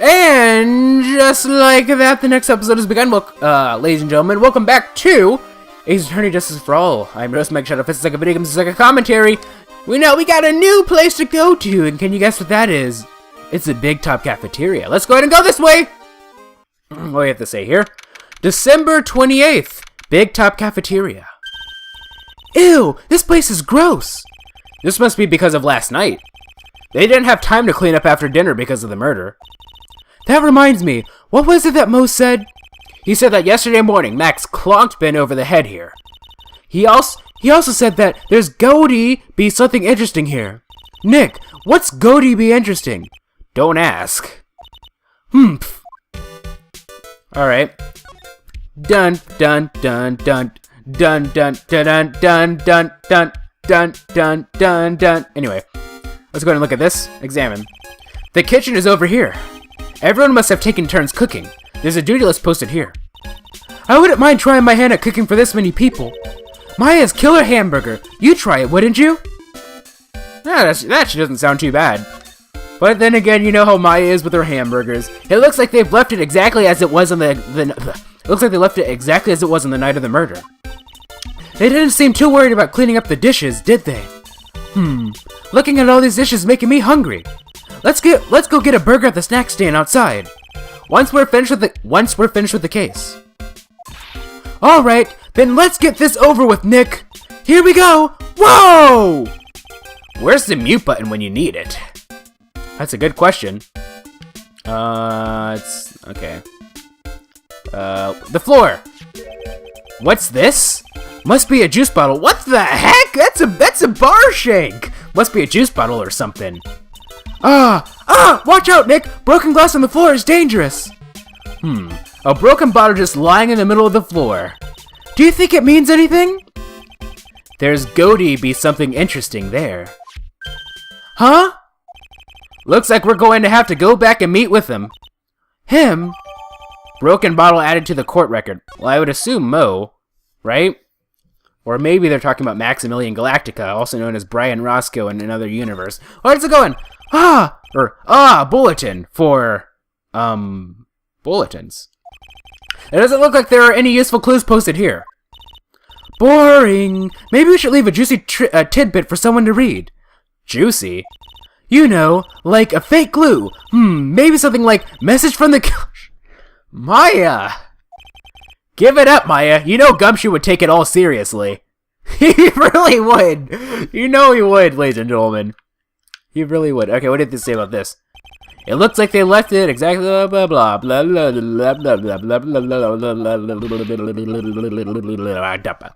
And just like that, the next episode has begun. Ladies and gentlemen, welcome back to Ace Attorney Justice for All. I'm your host, MegaShadowFist. It's like a video game, it's like a commentary. We got a new place to go to, and can you guess what that is? It's the Big Top Cafeteria. Let's go ahead and go this way! What do we have to say here? December 28th, Big Top Cafeteria. Ew, this place is gross! This must be because of last night. They didn't have time to clean up after dinner because of the murder. That reminds me, what was it that Moes said? He said that yesterday morning, Max clonked Ben over the head here. He also said that there's Goaty be something interesting here. Nick, what's Goaty be interesting? Don't ask. Humph. Alright. Dun dun dun dun dun dun dun dun dun dun dun dun dun dun. Anyway, let's go ahead and look at this. Examine. The kitchen is over here. Everyone must have taken turns cooking. There's a duty list posted here. I wouldn't mind trying my hand at cooking for this many people. Maya's killer hamburger. You'd try it, wouldn't you? Yeah, that doesn't sound too bad. But then again, you know how Maya is with her hamburgers. It looks like they've left it exactly as it was on the looks like they left it exactly as it was on the night of the murder. They didn't seem too worried about cleaning up the dishes, did they? Looking at all these dishes is making me hungry. Let's go get a burger at the snack stand outside. Once we're finished with the case. All right, then let's get this over with, Nick. Here we go. Whoa! Where's the mute button when you need it? That's a good question. It's okay. The floor. What's this? Must be a juice bottle. What the heck? That's a bar shank. Must be a juice bottle or something. Watch out, Nick! Broken glass on the floor is dangerous! A broken bottle just lying in the middle of the floor. Do you think it means anything? There's Goaty be something interesting there. Huh? Looks like we're going to have to go back and meet with him. Him? Broken bottle added to the court record. Well, I would assume Mo, right? Or maybe they're talking about Maximilian Galactica, also known as Brian Roscoe in another universe. Where's it going? Bulletin for, bulletins. It doesn't look like there are any useful clues posted here. Boring. Maybe we should leave a juicy tidbit for someone to read. Juicy? You know, like a fake clue. Maybe something like, message from the Maya! Give it up, Maya. You know Gumshoe would take it all seriously. He really would. You know he would, ladies and gentlemen. He really would. Okay, what did they say about this? It looks like they left it exactly blah blah blah blah blah blah blah blah blah blah.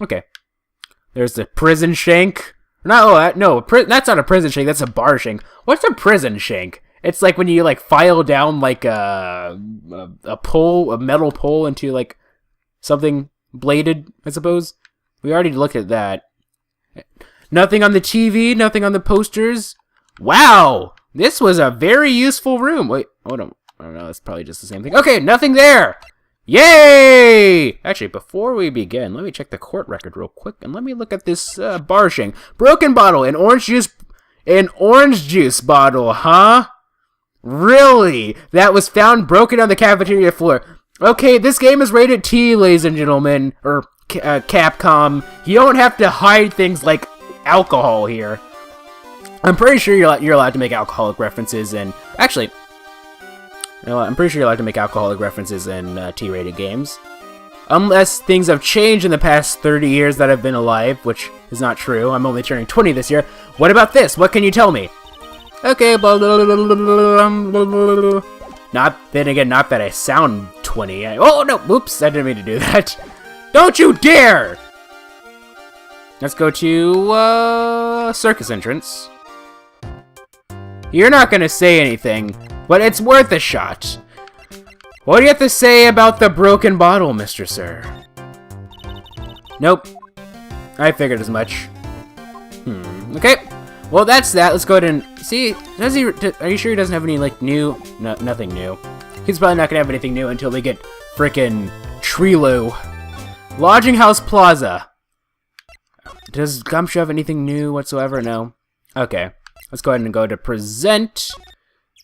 Okay. There's the prison shank. No, that's not a prison shank. That's a bar shank. What's a prison shank? It's like when you like file down like a metal pole into like something bladed, I suppose. We already looked at that. Nothing on the TV, nothing on the posters. Wow! This was a very useful room. Wait, hold on. I don't know, that's probably just the same thing. Okay, nothing there! Yay! Actually, before we begin, let me check the court record real quick, and let me look at this bar shank. Broken bottle, an orange juice bottle, huh? Really? That was found broken on the cafeteria floor. Okay, this game is rated T, ladies and gentlemen, or Capcom. You don't have to hide things like alcohol here. I'm pretty sure you're allowed to make alcoholic references in... Actually, I'm pretty sure you're allowed to make alcoholic references in T-rated games. Unless things have changed in the past 30 years that I've been alive, which is not true. I'm only turning 20 this year. What about this? What can you tell me? Okay, not that I sound 20. Oh, no, oops, I didn't mean to do that. Don't you dare! Let's go to, circus entrance. You're not gonna say anything, but it's worth a shot. What do you have to say about the broken bottle, Mr. Sir? Nope. I figured as much. Okay. Well, that's that. Let's go ahead and see. Are you sure he doesn't have any, like, new? No, nothing new. He's probably not gonna have anything new until they get frickin' Trilo. Lodging House Plaza. Does Gumshoe have anything new whatsoever? No. Okay. Let's go ahead and go to present.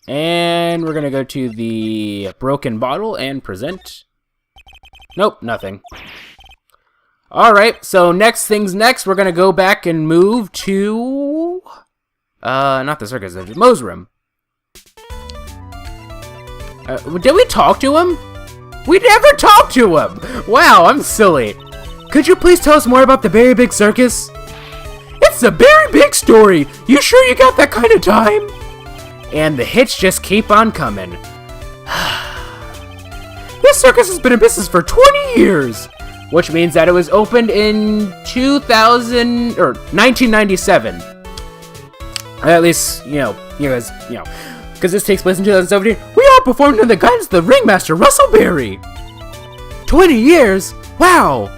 And we're gonna go to the broken bottle and present. Nope, nothing. Alright, so next things next, we're gonna go back and move to... not the circus, the Moes Room. Did we talk to him? We never talked to him! Wow, I'm silly. Could you please tell us more about the very big circus? It's a very big story. You sure you got that kind of time? And the hits just keep on coming. This circus has been in business for 20 years. Which means that it was opened in 1997. At least, because this takes place in 2017. We all performed under the guidance of the Ringmaster, Russell Berry. 20 years? Wow.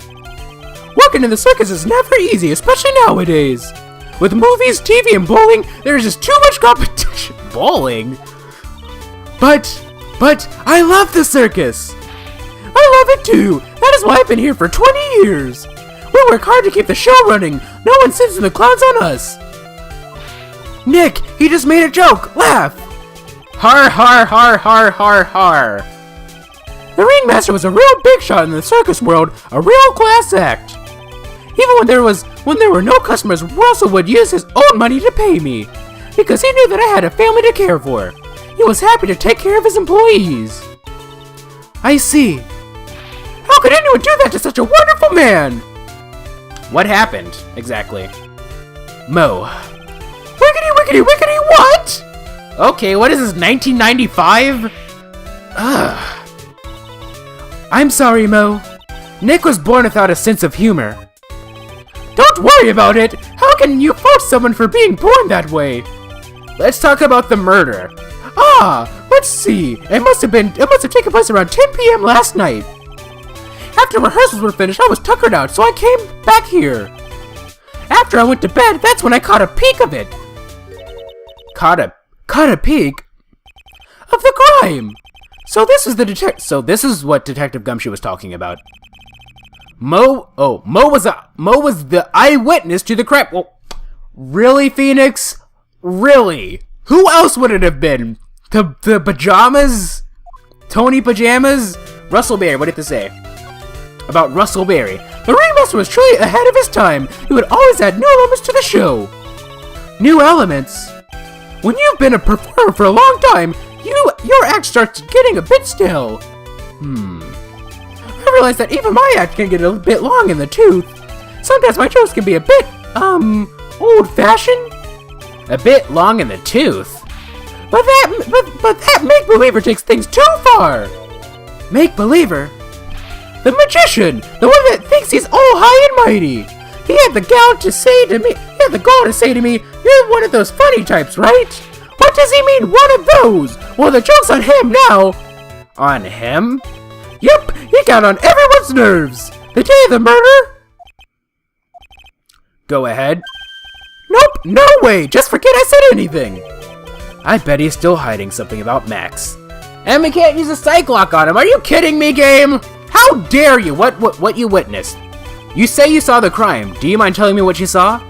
Working in the circus is never easy, especially nowadays. With movies, TV, and bowling, there's just too much competition. Bowling? But I love the circus. I love it too. That is why I've been here for 20 years. We work hard to keep the show running. No one sits in the clouds on us. Nick, he just made a joke. Laugh. Har har har har har har. The Ringmaster was a real big shot in the circus world, a real class act. Even when there were no customers, Russell would use his own money to pay me, because he knew that I had a family to care for. He was happy to take care of his employees. I see. How could anyone do that to such a wonderful man? What happened, exactly? Mo. Wickety, wickety, wickety, what? Okay, what is this, 1995? Ugh. I'm sorry, Mo. Nick was born without a sense of humor. Don't worry about it! How can you fault someone for being born that way? Let's talk about the murder. Let's see. It must have taken place around 10 p.m. last night. After rehearsals were finished, I was tuckered out, so I came back here. After I went to bed, that's when I caught a peek of it. Caught a peek? Of the crime! So this is what Detective Gumshoe was talking about. Mo was the eyewitness to the crime. Well, really, Phoenix? Really? Who else would it have been? The pajamas? Tony Pajamas? Russell Berry, what did they say? About Russell Berry. The Ringmaster was truly ahead of his time. He would always add new elements to the show. New elements? When you've been a performer for a long time, your act starts getting a bit stale. I realize that even my act can get a bit long in the tooth. Sometimes my jokes can be a bit, old-fashioned. A bit long in the tooth? But that make-believer takes things too far. Make-believer? The magician! The one that thinks he's all high and mighty! He had the gall to say to me, you're one of those funny types, right? What does he mean, one of those? Well, the joke's on him now! On him? Yep, he got on everyone's nerves! The day of the murder? Go ahead. Nope, no way! Just forget I said anything! I bet he's still hiding something about Max. And we can't use a psych lock on him, are you kidding me, game? How dare you? What you witnessed? You say you saw the crime. Do you mind telling me what you saw?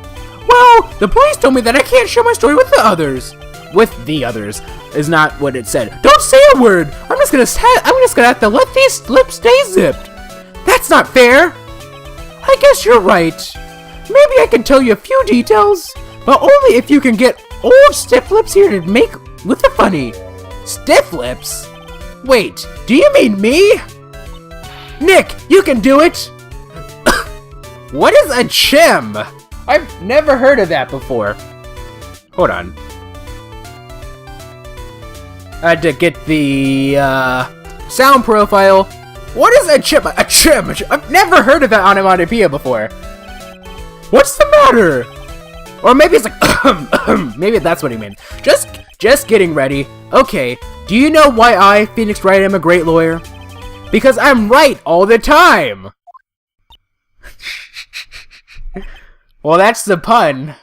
Well, the police told me that I can't share my story with the others. With the others is not what it said. Don't say a word. I'm just gonna have to let these lips stay zipped. That's not fair. I guess you're right. Maybe I can tell you a few details, but only if you can get old stiff lips here to make with the funny. Stiff lips? Wait, do you mean me? Nick, you can do it! What is a chim? I've never heard of that before. Hold on. I had to get the sound profile. What is a chim? A chim? I've never heard of that onomatopoeia before. What's the matter? Or maybe it's like, maybe that's what he meant. Just getting ready. Okay, do you know why I, Phoenix Wright, am a great lawyer? Because I'm right all the time! Well, that's the pun.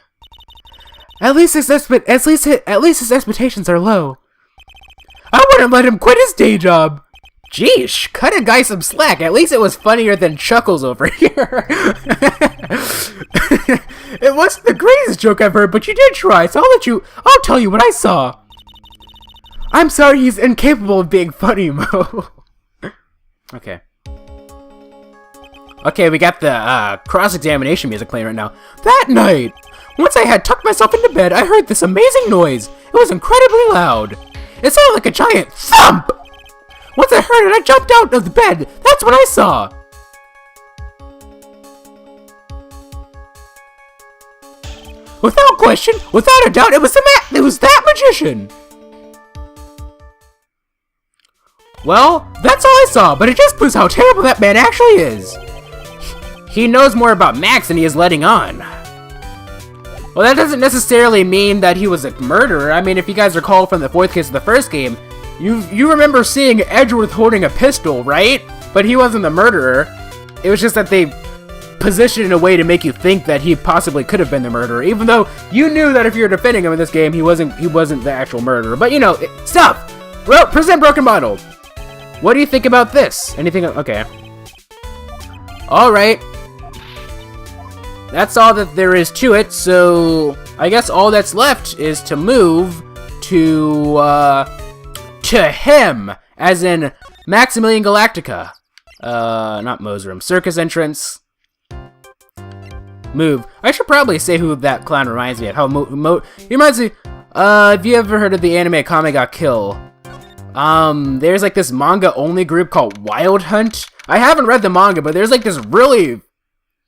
At least his expectations are low. I wouldn't let him quit his day job! Jeesh, cut a guy some slack. At least it was funnier than Chuckles over here. It wasn't the greatest joke I've heard, but you did try, so I'll tell you what I saw. I'm sorry, he's incapable of being funny, Mo. Okay. Okay, we got the cross-examination music playing right now. That night, once I had tucked myself into bed, I heard this amazing noise. It was incredibly loud. It sounded like a giant thump. Once I heard it, I jumped out of the bed. That's what I saw. Without question, without a doubt, it was that magician. Well, that's all I saw, but it just proves how terrible that man actually is. He knows more about Max than he is letting on. Well, that doesn't necessarily mean that he was a murderer. I mean, if you guys recall from the 4th case of the first game, you remember seeing Edgeworth holding a pistol, right? But he wasn't the murderer. It was just that they positioned in a way to make you think that he possibly could have been the murderer, even though you knew that if you were defending him in this game, he wasn't the actual murderer. But you know, stop! Well, present broken bottle. What do you think about this? Anything? Okay. Alright. That's all that there is to it, so I guess all that's left is to move to him, as in Maximilian Galactica. Not Moes Room. Circus entrance. Move. I should probably say who that clown reminds me of. How he reminds me, have you ever heard of the anime Kame ga Kill? There's like this manga-only group called Wild Hunt. I haven't read the manga, but there's like this really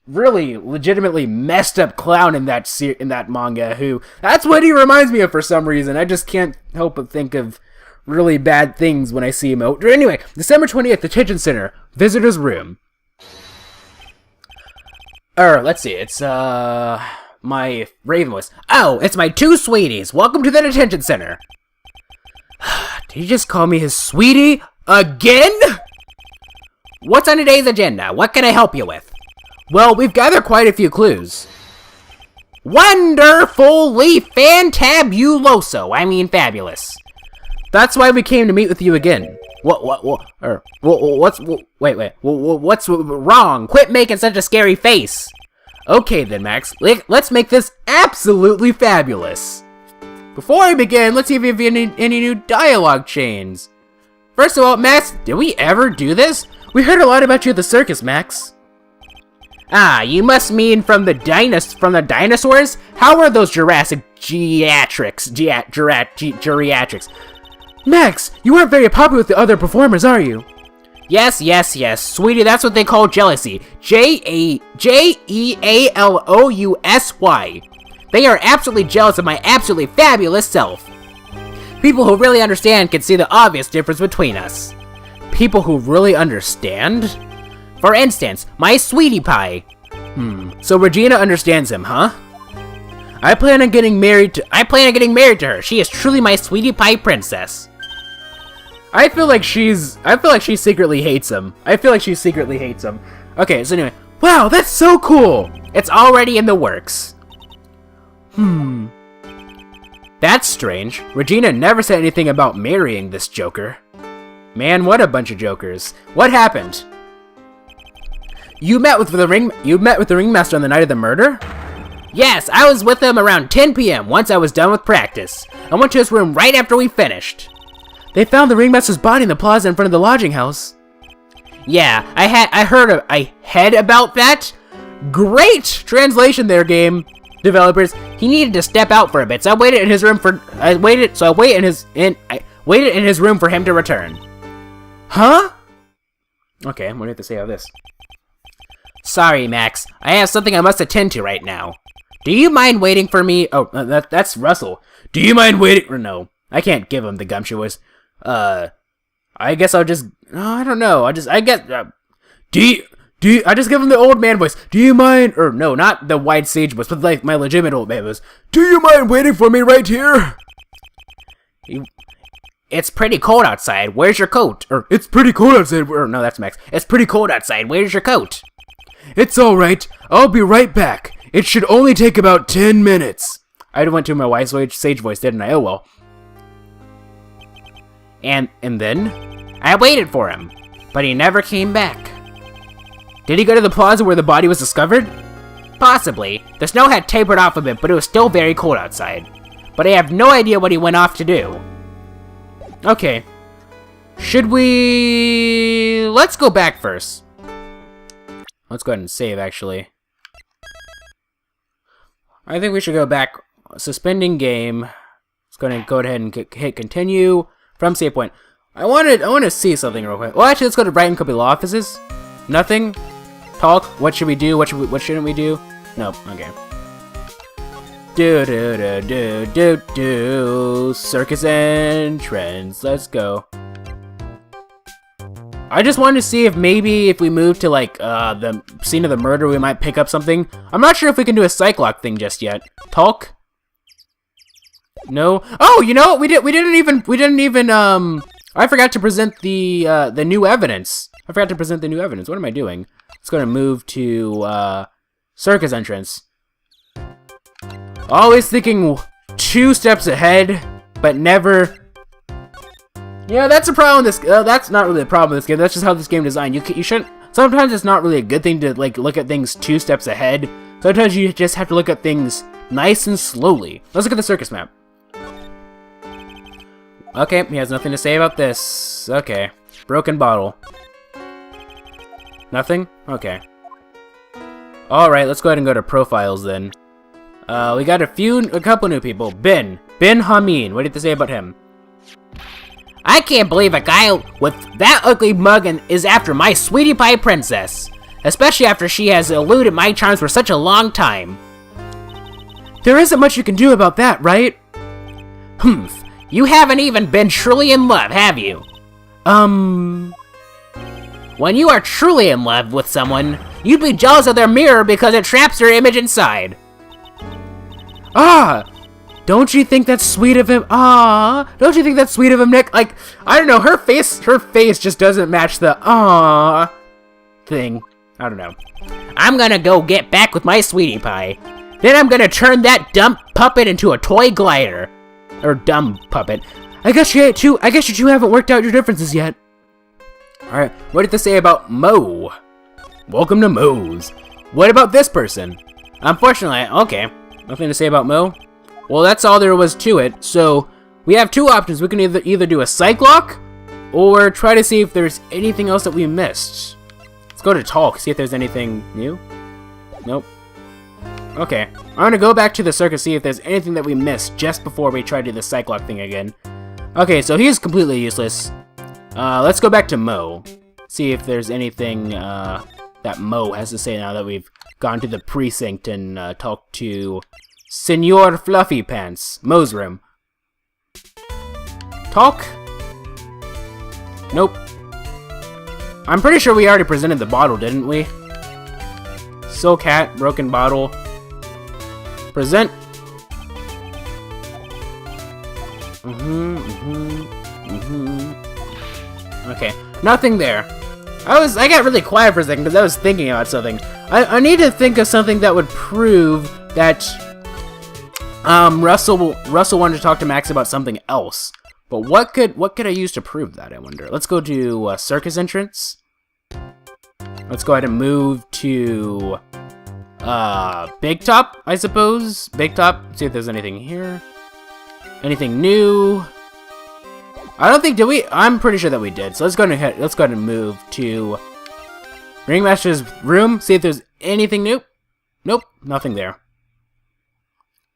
legitimately messed up clown in that manga who, that's what he reminds me of for some reason. I just can't help but think of really bad things when I see him out. Anyway, December 20th, Detention Center, Visitor's Room. Let's see, it's, my Raven voice. Oh, it's my 2 sweeties. Welcome to the Detention Center. Did you just call me his sweetie? Again? What's on today's agenda? What can I help you with? Well, we've gathered quite a few clues. Wonderfully fantabuloso. I mean fabulous. That's why we came to meet with you again. What's wrong? Quit making such a scary face. Okay then, Max. Let's make this absolutely fabulous. Before I begin, let's see if we have any new dialogue chains. First of all, Max, did we ever do this? We heard a lot about you at the circus, Max. Ah, you must mean from the dinosaurs? How are those Jurassic geriatrics? Max, you aren't very popular with the other performers, are you? Yes, sweetie, that's what they call jealousy. Jealousy. They are absolutely jealous of my absolutely fabulous self. People who really understand can see the obvious difference between us. People who really understand? For instance, my sweetie pie. So Regina understands him, huh? I plan on getting married to her. She is truly my sweetie pie princess. I feel like she secretly hates him. Okay, so anyway. Wow, that's so cool! It's already in the works. That's strange. Regina never said anything about marrying this joker. Man, what a bunch of jokers. What happened? You met with the Ringmaster on the night of the murder? Yes, I was with him around 10 p.m. once I was done with practice. I went to his room right after we finished. They found the Ringmaster's body in the plaza in front of the lodging house. Yeah, I heard about that. Great translation there, game developers. He needed to step out for a bit, so I waited in his room for him to return. Huh? Okay, what do you have to say about this? Sorry, Max. I have something I must attend to right now. Do you mind waiting for me? Oh, that's Russell. Do you mind waiting? Or no, I can't give him the gumshoe voice. I guess I'll just. I don't know. I just give him the old man voice. Do you mind? Or no, not the wide sage voice, but like my legitimate old man voice. Do you mind waiting for me right here? It's pretty cold outside. Where's your coat? Or it's pretty cold outside. Or no, that's Max. It's pretty cold outside. Where's your coat? It's alright. I'll be right back. It should only take about 10 minutes. I went to my wise sage voice, didn't I? Oh well. And then? I waited for him, but he never came back. Did he go to the plaza where the body was discovered? Possibly. The snow had tapered off a bit, but it was still very cold outside. But I have no idea what he went off to do. Okay. Should we... Let's go back first. Let's go ahead and save, actually. I think we should go back. Suspending game. Let's go ahead and hit continue from save point. I want to see something real quick. Well, actually, let's go to Brighton and Copy Law Offices. Nothing. Talk. What should we do? What shouldn't we do? Nope. Okay. Circus entrance. Let's go. I just wanted to see if maybe if we move to like the scene of the murder, we might pick up something. I'm not sure if we can do a psych lock thing just yet. Talk. No. Oh, you know what? We didn't even I forgot to present the new evidence. What am I doing? Let's go to move to circus entrance. Always thinking 2 steps ahead, but never. Yeah, that's a problem with this. That's not really a problem with this game. That's just how this game is designed. You shouldn't. Sometimes it's not really a good thing to like look at things 2 steps ahead. Sometimes you just have to look at things nice and slowly. Let's look at the circus map. Okay, he has nothing to say about this. Okay, broken bottle. Nothing? Okay. All right, let's go ahead and go to profiles then. We got a couple new people. Ben Hameen. What did they say about him? I can't believe a guy with that ugly mug is after my sweetie pie princess. Especially after she has eluded my charms for such a long time. There isn't much you can do about that, right? Humph. You haven't even been truly in love, have you? When you are truly in love with someone, you'd be jealous of their mirror because it traps your image inside. Don't you think that's sweet of him? Don't you think that's sweet of him, Nick? Like, I don't know, her face just doesn't match the thing. I don't know. I'm gonna go get back with my sweetie pie. Then I'm gonna turn that dumb puppet into a toy glider. Or dumb puppet. I guess you two haven't worked out your differences yet. Alright, what did they say about Mo? Welcome to Moes. What about this person? Unfortunately, okay. Nothing to say about Mo? Well, that's all there was to it. So, we have 2 options. We can either do a psych lock, or try to see if there's anything else that we missed. Let's go to talk, see if there's anything new. Nope. Okay, I'm gonna go back to the circus, see if there's anything that we missed just before we try to do the psych lock thing again. Okay, so he's completely useless. Let's go back to Mo. See if there's anything that Mo has to say now that we've gone to the precinct and talked to Senor Fluffy Pants. Moes Room. Talk? Nope. I'm pretty sure we already presented the bottle, didn't we? Soul Cat, broken bottle. Present. Okay, nothing there. I got really quiet for a second because I was thinking about something. I need to think of something that would prove that Russell wanted to talk to Max about something else. But what could I use to prove that, I wonder? Let's go to circus entrance. Let's go ahead and move to Big Top, I suppose. Big Top. See if there's anything here. Anything new? I don't think, did we? I'm pretty sure that we did. So let's go ahead and move to Ringmaster's room. See if there's anything new. Nope, nothing there.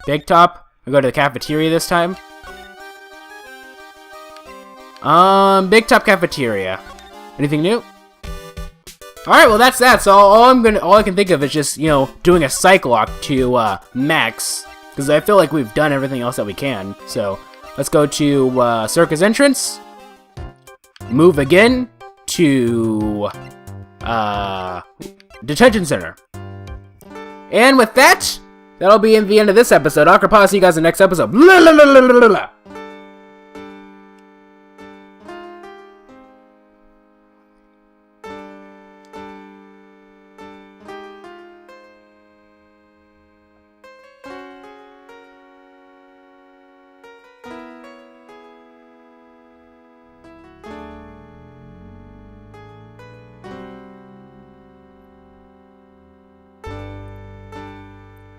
Big Top. We'll go to the cafeteria this time. Big Top cafeteria. Anything new? Alright, well that's that. So all I can think of is just, you know, doing a psych lock to Max. Because I feel like we've done everything else that we can. So let's go to circus entrance. Move again to detention center. And with that, that'll be the end of this episode. I'll see you guys in the next episode. Blah, blah, blah, blah, blah, blah.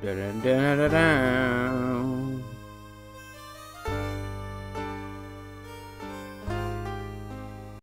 Da, da, da, da, da.